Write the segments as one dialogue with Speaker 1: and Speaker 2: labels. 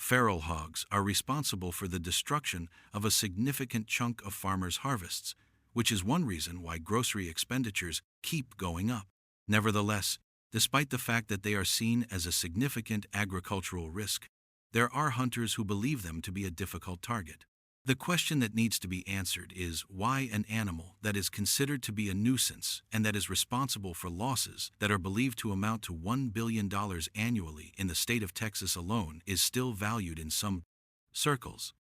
Speaker 1: Feral hogs are responsible for the destruction of a significant chunk of farmers' harvests, which is one reason why grocery expenditures keep going up. Nevertheless, despite the fact that they are seen as a significant agricultural risk, there are hunters who believe them to be a difficult target. The question that needs to be answered is why an animal that is considered to be a nuisance and that is responsible for losses that are believed to amount to $1 billion annually in the state of Texas alone is still valued in some circles.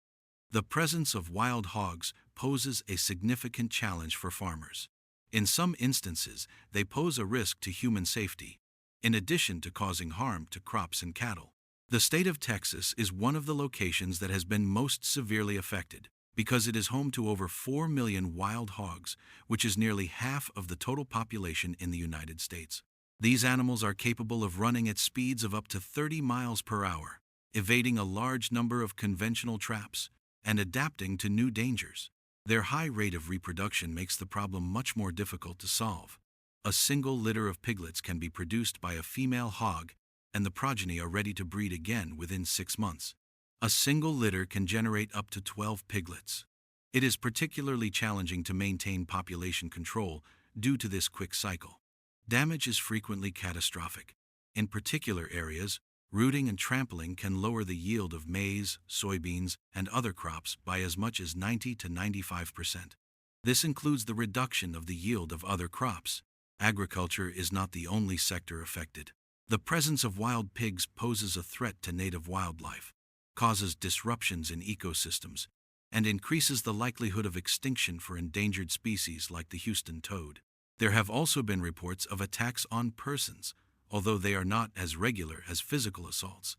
Speaker 1: The presence of wild hogs poses a significant challenge for farmers. In some instances, they pose a risk to human safety, in addition to causing harm to crops and cattle. The state of Texas is one of the locations that has been most severely affected because it is home to over 4 million wild hogs, which is nearly half of the total population in the United States. These animals are capable of running at speeds of up to 30 miles per hour, evading a large number of conventional traps, and adapting to new dangers. Their high rate of reproduction makes the problem much more difficult to solve. A single litter of piglets can be produced by a female hog, and the progeny are ready to breed again within 6 months. A single litter can generate up to 12 piglets. It is particularly challenging to maintain population control due to this quick cycle. Damage is frequently catastrophic. In particular areas, rooting and trampling can lower the yield of maize, soybeans, and other crops by as much as 90 to 95%. This includes the reduction of the yield of other crops. Agriculture is not the only sector affected. The presence of wild pigs poses a threat to native wildlife, causes disruptions in ecosystems, and increases the likelihood of extinction for endangered species like the Houston toad. There have also been reports of attacks on persons, although they are not as regular as physical assaults,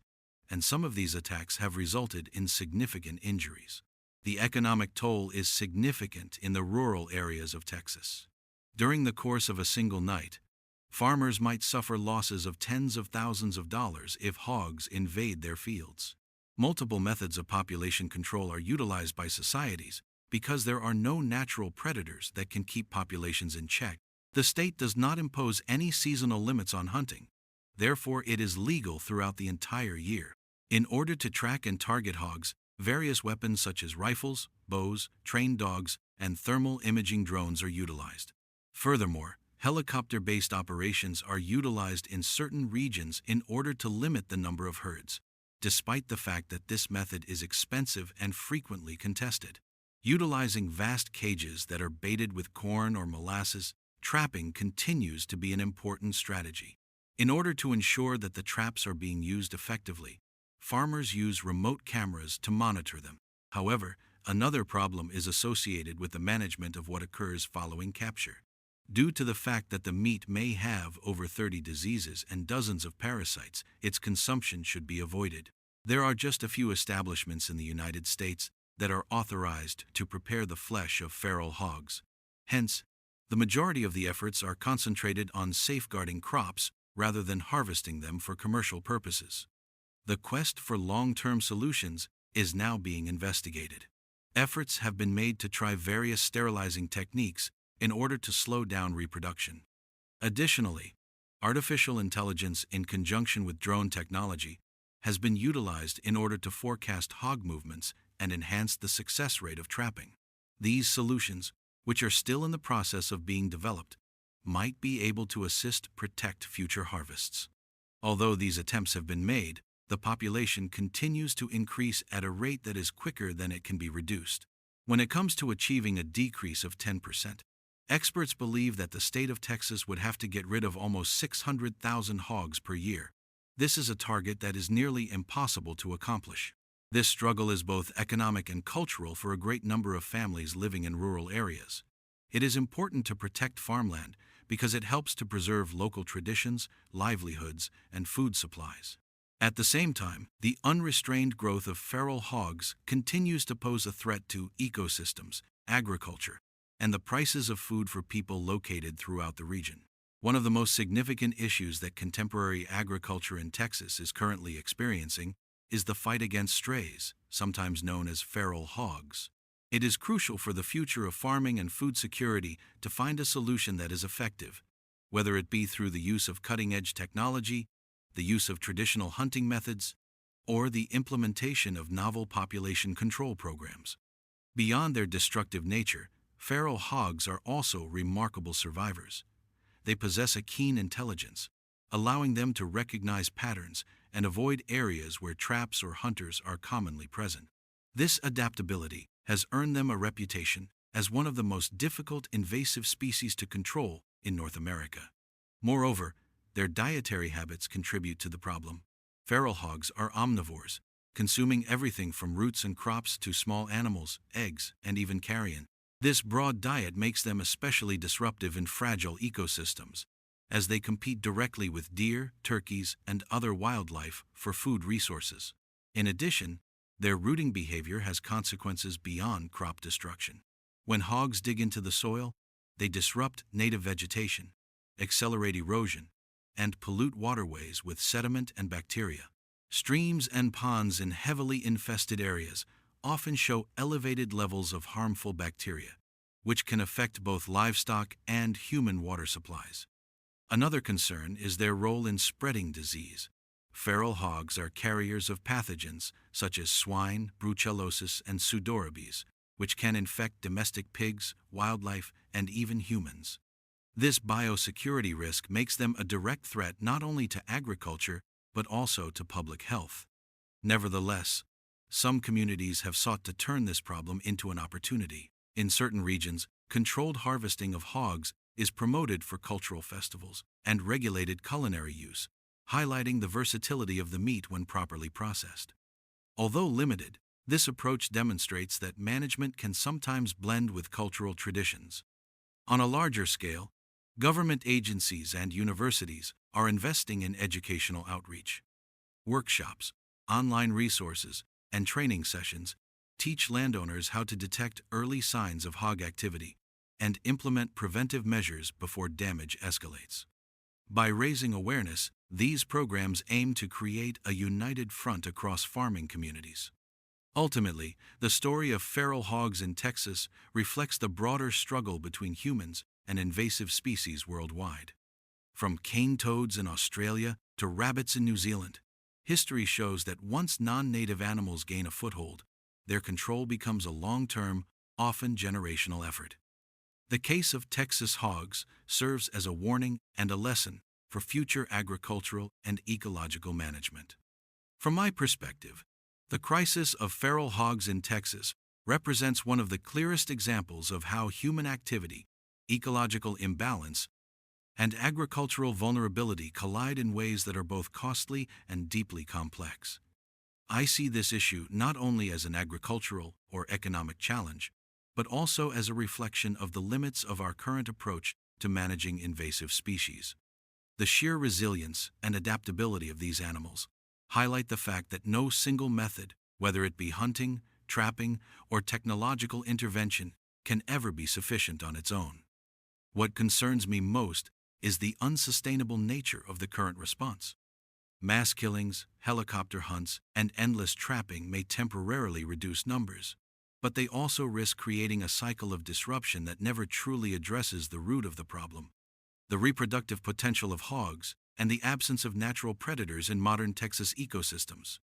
Speaker 1: and some of these attacks have resulted in significant injuries. The economic toll is significant in the rural areas of Texas. During the course of a single night, farmers might suffer losses of tens of thousands of dollars if hogs invade their fields. Multiple methods of population control are utilized by societies because there are no natural predators that can keep populations in check. The state does not impose any seasonal limits on hunting. Therefore, it is legal throughout the entire year. In order to track and target hogs, various weapons such as rifles, bows, trained dogs, and thermal imaging drones are utilized. Furthermore, helicopter-based operations are utilized in certain regions in order to limit the number of herds, despite the fact that this method is expensive and frequently contested. Utilizing vast cages that are baited with corn or molasses, trapping continues to be an important strategy. In order to ensure that the traps are being used effectively, farmers use remote cameras to monitor them. However, another problem is associated with the management of what occurs following capture. Due to the fact that the meat may have over 30 diseases and dozens of parasites, its consumption should be avoided. There are just a few establishments in the United States that are authorized to prepare the flesh of feral hogs. Hence, the majority of the efforts are concentrated on safeguarding crops rather than harvesting them for commercial purposes. The quest for long-term solutions is now being investigated. Efforts have been made to try various sterilizing techniques in order to slow down reproduction. Additionally, artificial intelligence in conjunction with drone technology has been utilized in order to forecast hog movements and enhance the success rate of trapping. These solutions, which are still in the process of being developed, might be able to protect future harvests. Although these attempts have been made, the population continues to increase at a rate that is quicker than it can be reduced. When it comes to achieving a decrease of 10%, experts believe that the state of Texas would have to get rid of almost 600,000 hogs per year. This is a target that is nearly impossible to accomplish. This struggle is both economic and cultural for a great number of families living in rural areas. It is important to protect farmland because it helps to preserve local traditions, livelihoods, and food supplies. At the same time, the unrestrained growth of feral hogs continues to pose a threat to ecosystems, agriculture, and the prices of food for people located throughout the region. One of the most significant issues that contemporary agriculture in Texas is currently experiencing is the fight against strays, sometimes known as feral hogs. It is crucial for the future of farming and food security to find a solution that is effective, whether it be through the use of cutting-edge technology, the use of traditional hunting methods, or the implementation of novel population control programs. Beyond their destructive nature, feral hogs are also remarkable survivors. They possess a keen intelligence, allowing them to recognize patterns and avoid areas where traps or hunters are commonly present. This adaptability has earned them a reputation as one of the most difficult invasive species to control in North America. Moreover, their dietary habits contribute to the problem. Feral hogs are omnivores, consuming everything from roots and crops to small animals, eggs, and even carrion. This broad diet makes them especially disruptive in fragile ecosystems, as they compete directly with deer, turkeys, and other wildlife for food resources. In addition, their rooting behavior has consequences beyond crop destruction. When hogs dig into the soil, they disrupt native vegetation, accelerate erosion, and pollute waterways with sediment and bacteria. Streams and ponds in heavily infested areas often show elevated levels of harmful bacteria, which can affect both livestock and human water supplies. Another concern is their role in spreading disease. Feral hogs are carriers of pathogens such as swine, brucellosis, and pseudorabies, which can infect domestic pigs, wildlife, and even humans. This biosecurity risk makes them a direct threat not only to agriculture, but also to public health. Nevertheless, some communities have sought to turn this problem into an opportunity. In certain regions, controlled harvesting of hogs is promoted for cultural festivals and regulated culinary use, highlighting the versatility of the meat when properly processed. Although limited, this approach demonstrates that management can sometimes blend with cultural traditions. On a larger scale, government agencies and universities are investing in educational outreach. Workshops, online resources, and training sessions teach landowners how to detect early signs of hog activity and implement preventive measures before damage escalates. By raising awareness, these programs aim to create a united front across farming communities. Ultimately, the story of feral hogs in Texas reflects the broader struggle between humans and invasive species worldwide. From cane toads in Australia to rabbits in New Zealand, history shows that once non-native animals gain a foothold, their control becomes a long-term, often generational effort. The case of Texas hogs serves as a warning and a lesson for future agricultural and ecological management. From my perspective, the crisis of feral hogs in Texas represents one of the clearest examples of how human activity, ecological imbalance, and agricultural vulnerability collide in ways that are both costly and deeply complex. I see this issue not only as an agricultural or economic challenge, but also as a reflection of the limits of our current approach to managing invasive species. The sheer resilience and adaptability of these animals highlight the fact that no single method, whether it be hunting, trapping, or technological intervention, can ever be sufficient on its own. What concerns me most is the unsustainable nature of the current response. Mass killings, helicopter hunts, and endless trapping may temporarily reduce numbers, but they also risk creating a cycle of disruption that never truly addresses the root of the problem: the reproductive potential of hogs and the absence of natural predators in modern Texas ecosystems.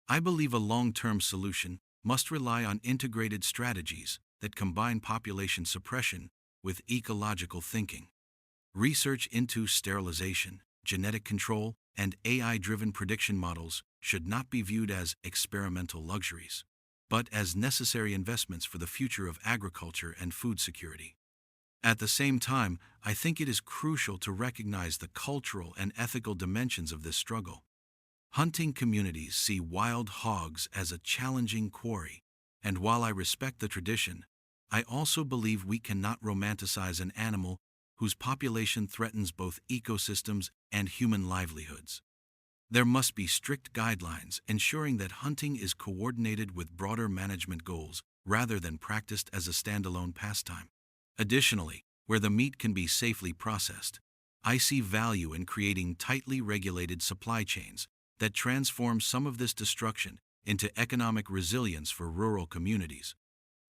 Speaker 1: I believe a long-term solution must rely on integrated strategies that combine population suppression with ecological thinking. Research into sterilization, genetic control, and AI-driven prediction models should not be viewed as experimental luxuries, but as necessary investments for the future of agriculture and food security. At the same time, I think it is crucial to recognize the cultural and ethical dimensions of this struggle. Hunting communities see wild hogs as a challenging quarry, and while I respect the tradition, I also believe we cannot romanticize an animal whose population threatens both ecosystems and human livelihoods. There must be strict guidelines ensuring that hunting is coordinated with broader management goals rather than practiced as a standalone pastime. Additionally, where the meat can be safely processed, I see value in creating tightly regulated supply chains that transform some of this destruction into economic resilience for rural communities,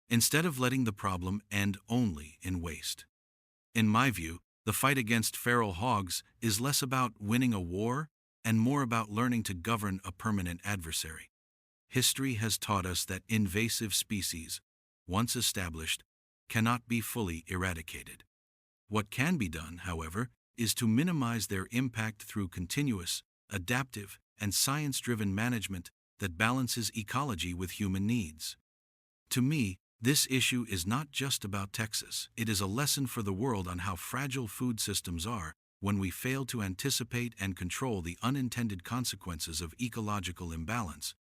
Speaker 1: instead of letting the problem end only in waste. In my view, the fight against feral hogs is less about winning a war and more about learning to govern a permanent adversary. History has taught us that invasive species, once established, cannot be fully eradicated. What can be done, however, is to minimize their impact through continuous, adaptive, and science-driven management that balances ecology with human needs. To me, this issue is not just about Texas. It is a lesson for the world on how fragile food systems are when we fail to anticipate and control the unintended consequences of ecological imbalance,